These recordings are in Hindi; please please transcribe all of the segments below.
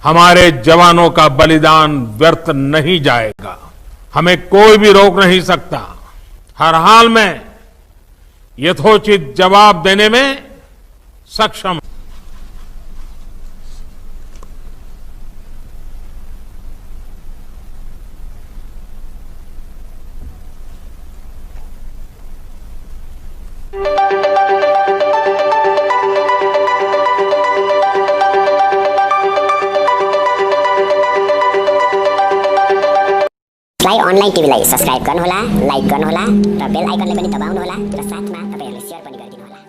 हमारे जवानों का बलिदान व्यर्थ नहीं जाएगा। हमें कोई भी रोक नहीं सकता। हर हाल में यथोचित जवाब देने में सक्षम। अनलाइन टिभीलाई सब्स्क्राइब गर्नुहोला, लाइक गर्नुहोला र बेल आइकनले पनि दबाउनुहोला र साथमा तपाईहरुले शेयर पनि गरिदिनुहोला।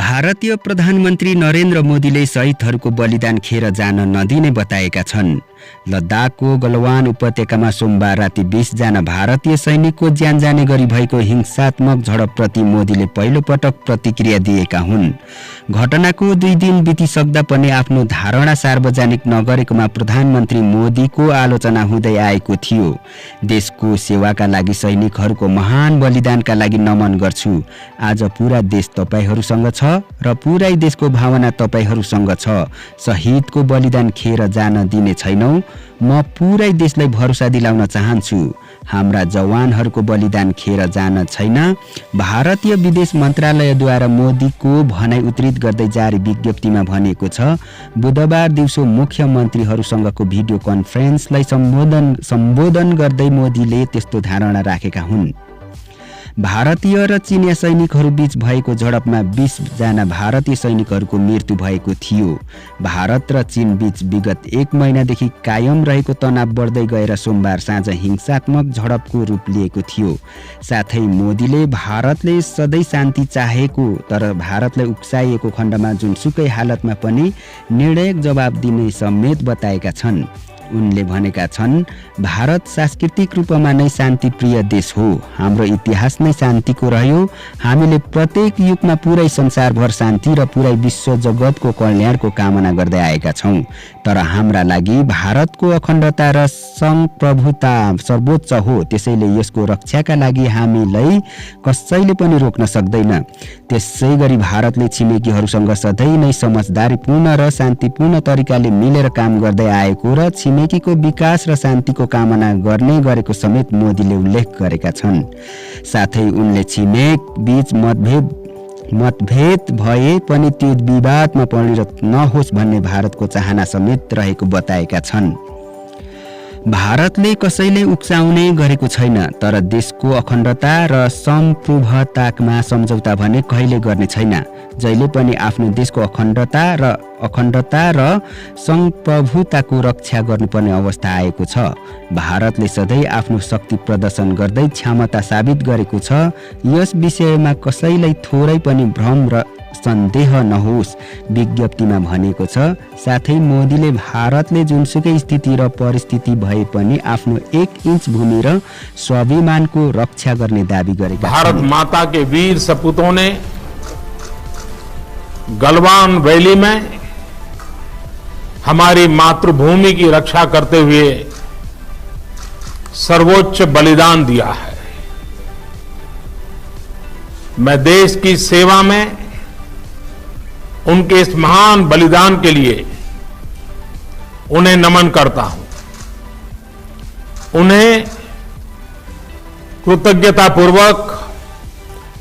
भारतीय प्रधानमन्त्री नरेन्द्र मोदीले शहीदहरूको बलिदान खेर जान नदिने बताएका छन्। लद्दाखको गलवान उपत्यकामा सोमबार राति 20 जना भारतीय सैनिकको ज्यान जाने गरी भएको हिंसात्मक झडपप्रति मोदीले पहिलो पटक प्रतिक्रिया दिएका हुन्। घटनाको 2 दिन बितिसक्दा पनि आफ्नो धारणा सार्वजनिक नगरेकोमा प्रधानमन्त्री मोदीको आलोचना हुँदै आएको थियो। देशको सेवाका लागि सैनिकहरूको महान बलिदानका लागि नमन गर्छु। आज पूरा देश तपाईहरुसँग छ र पुरै देशको भावना तपाईहरुसँग छ। शहीदको बलिदान खेर जान दिने छैनौं। म पुरै देशलाई भरोसा दिलाउन चाहन्छु। हाम्रा जवानहरूको बलिदान खेर जान छैन। भारतीय विदेश मन्त्रालयद्वारा मोदीको भनाइ उद्धृत गर्दै जारी विज्ञप्तिमा भनिएको छ। बुधबार दिउँसो मुख्यमन्त्रीहरूसँगको भिडियो कन्फरेन्सलाई सम्बोधन गर्दै मोदीले त्यस्तो धारणा राखेका हुन्। भारतीय र चिनिया सैनिकहरू बीच भएको झडपमा 20 जना भारतीय सैनिकहरूको मृत्यु भएको थियो। भारत र चीन बीच विगत 1 महिनादेखि कायम रहेको तनाव बढ्दै गएर सोमबार साँझ हिंसात्मक झडपको रूप लिएको थियो। साथै मोदीले भारतले सधैँ शान्ति चाहेको तर भारतलाई उक्साइएको खण्डमा जुनसुकै हालतमा पनि निर्णायक जवाब दिने समेत बताएका छन्। उनले भनेका छन्, भारत सांस्कृतिक रूपमा नै शान्तिप्रिय देश हो। हाम्रो इतिहास नै शान्तिको रह्यो। हामीले प्रत्येक युगमा पुरै संसारभर शान्ति र पुरै विश्व जगतको कल्याणको कामना गर्दै आएका छौं। तर हाम्रा लागि भारतको अखण्डता र संप्रभुता सर्वोच्च हो। त्यसैले यसको रक्षाका लागि हामीलाई कसैले पनि रोक्न सक्दैन। त्यसैगरी भारतले छिमेकीहरूसँग सधैँ नै समझदारीपूर्ण र शान्तिपूर्ण तरिकाले मिलेर काम गर्दै आएको र छिमेकीको विकास र शान्तिको कामना गर्ने गरेको समेत मोदीले उल्लेख गरेका छन्। साथै उनले छिमेक बीच मतभेद भए पनि त्यो विवादमा परिणत नहोस् भन्ने भारतको चाहना समेत रहेको बताएका छन्। भारतले कसैले उक्साउने गरेको छैन, तर देशको अखण्डता र सम्प्रभुतामा सम्झौता भने कहिले गर्ने छैन। जहिले पनि आफ्नो देशको अखण्डता र सम्प्रभुताको रक्षा गर्नुपर्ने अवस्था आएको छ। भारतले सधैँ आफ्नो शक्ति प्रदर्शन गर्दै क्षमता साबित गरेको छ। यस विषयमा कसैलाई थोरै पनि भ्रम र सन्देह नहोस्, विज्ञप्तिमा भनेको छ। साथै मोदीले भारतले जुनसुकै स्थिति र परिस्थिति भए पनि आफ्नो 1 इन्च भूमि र स्वाभिमानको रक्षा गर्ने दाबी गरेका छन्। भारत माता के वीर सपूतों ने गलवान वैली में हमारी मातृभूमि की रक्षा करते हुए सर्वोच्च बलिदान दिया है। मैं देश की सेवा में उनके इस महान बलिदान के लिए उन्हें नमन करता हूं। उन्हें कृतज्ञतापूर्वक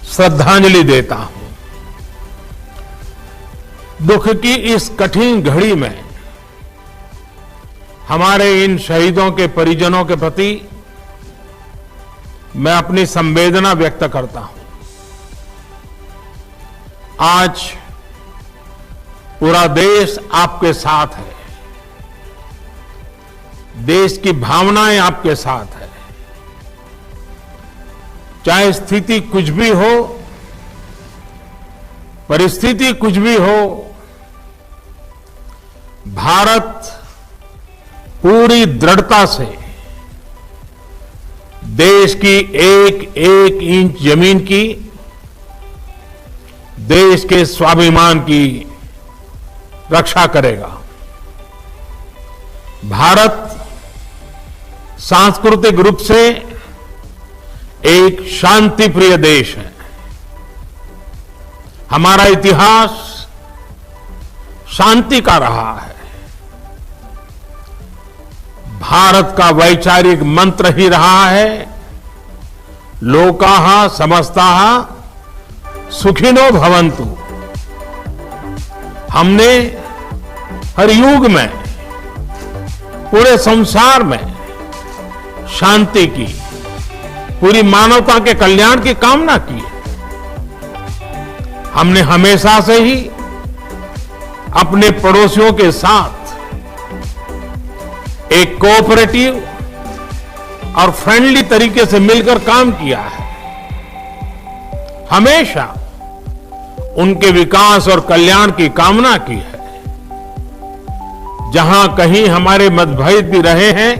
श्रद्धांजलि देता हूं। दुख की इस कठिन घड़ी में हमारे इन शहीदों के परिजनों के प्रति मैं अपनी संवेदना व्यक्त करता हूं। आज पूरा देश आपके साथ है। देश की भावनाएं आपके साथ है। चाहे स्थिति कुछ भी हो, परिस्थिति कुछ भी हो, भारत पूरी दृढ़ता से देश की एक एक इंच जमीन की, देश के स्वाभिमान की रक्षा करेगा। भारत सांस्कृतिक रूप से एक शांतिप्रिय देश है। हमारा इतिहास शांति का रहा है। भारत का वैचारिक मंत्र ही रहा है, लोकाः समस्ताः सुखिनो भवन्तु। हमने हर युग में, पूरे संसार में शांति की, पूरी मानवता के कल्याण की कामना की। हमने हमेशा से ही अपने पड़ोसियों के साथ एक कोऑपरेटिव और फ्रेंडली तरीके से मिलकर काम किया है। हमेशा उनके विकास और कल्याण की कामना की है। जहां कहीं हमारे मतभेद भी रहे हैं,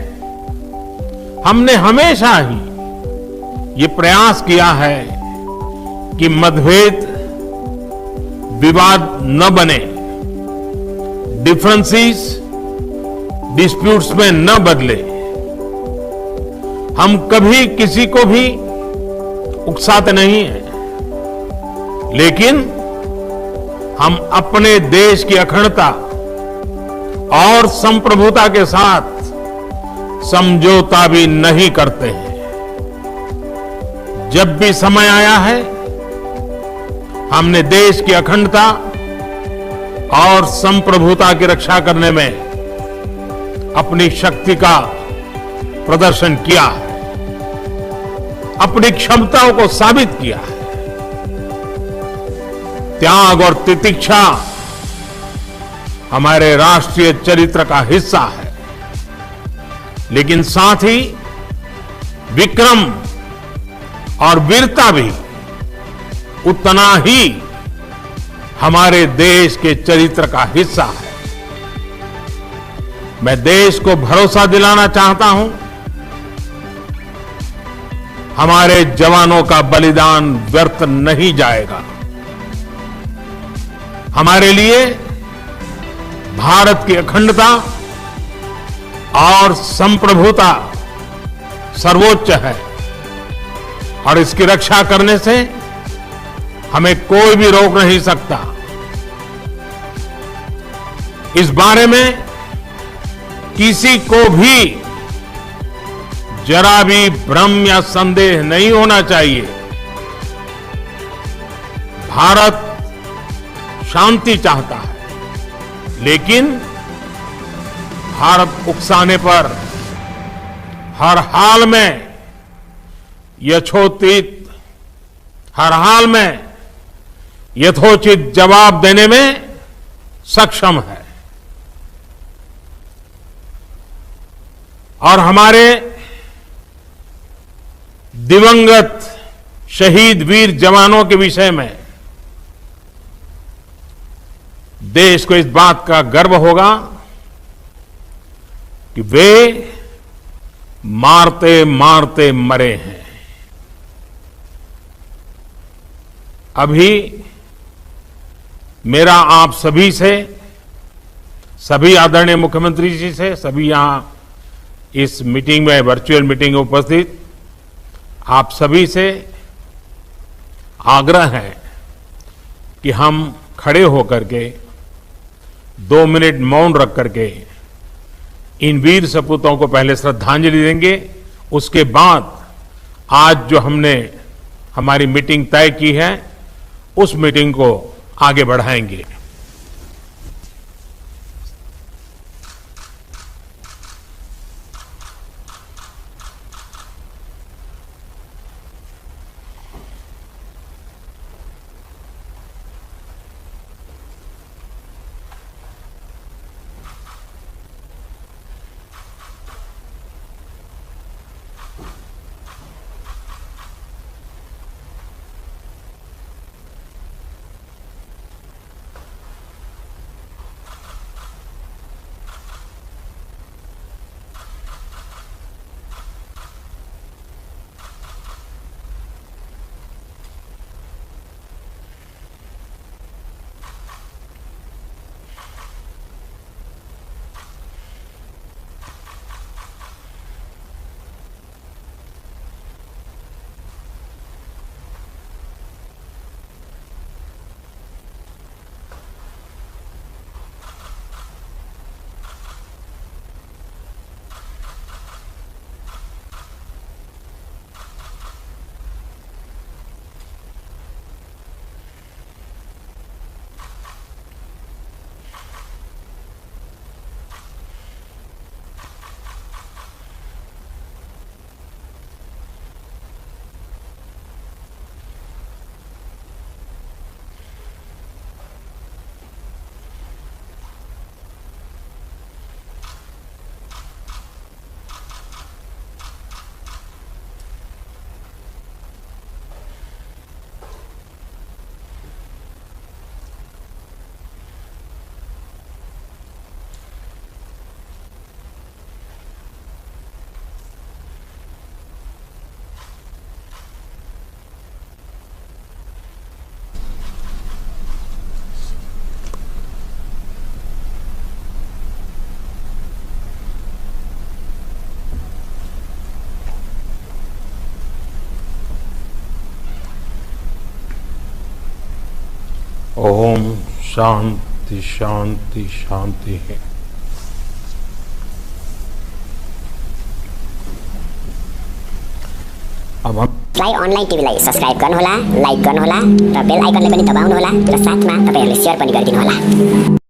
हमने हमेशा ही ये प्रयास किया है कि मतभेद विवाद न बने, डिफरेंसेस डिस्प्यूट्स में न बदले। हम कभी किसी को भी उकसाते नहीं हैं, लेकिन हम अपने देश की अखंडता और संप्रभुता के साथ समझौता भी नहीं करते हैं। जब भी समय आया है, हमने देश की अखंडता और संप्रभुता की रक्षा करने में अपनी शक्ति का प्रदर्शन किया है, अपनी क्षमताओं को साबित किया है। त्याग और तितिक्षा हमारे राष्ट्रीय चरित्र का हिस्सा है, लेकिन साथ ही विक्रम और वीरता भी उतना ही हमारे देश के चरित्र का हिस्सा है। मैं देश को भरोसा दिलाना चाहता हूं, हमारे जवानों का बलिदान व्यर्थ नहीं जाएगा। हमारे लिए भारत की अखंडता और संप्रभुता सर्वोच्च है, और इसकी रक्षा करने से हमें कोई भी रोक नहीं सकता। इस बारे में किसी को भी जरा भी भ्रम या संदेह नहीं होना चाहिए। भारत शांति चाहता है, लेकिन भारत उकसाने पर हर हाल में यथोचित जवाब देने में सक्षम है। और हमारे दिवंगत शहीद वीर जवानों के विषय में देश को इस बात का गर्व होगा कि वे मारते मारते मरे हैं। अभी मेरा आप सभी से, सभी आदरणीय मुख्यमंत्री जी से, सभी यहां इस मीटिंग में, वर्चुअल मीटिंग में उपस्थित आप सभी से आग्रह है कि हम खड़े होकर के 2 मिनट मौन रख करके इन वीर सपूतों को पहले श्रद्धांजलि देंगे। उसके बाद आज जो हमने हमारी मीटिंग तय की है, उस मीटिंग को आगे बढ़ाएंगे। ओम शांति शांति शांति है। अब हम फ्लाइ अनलाइन टिभीलाई सब्स्क्राइब गर्नुहोला, लाइक गर्नुहोला र बेल आइकनलाई पनि दबाउनुहोला र साथमा तपाईहरुले शेयर पनि गरिदिनुहोला।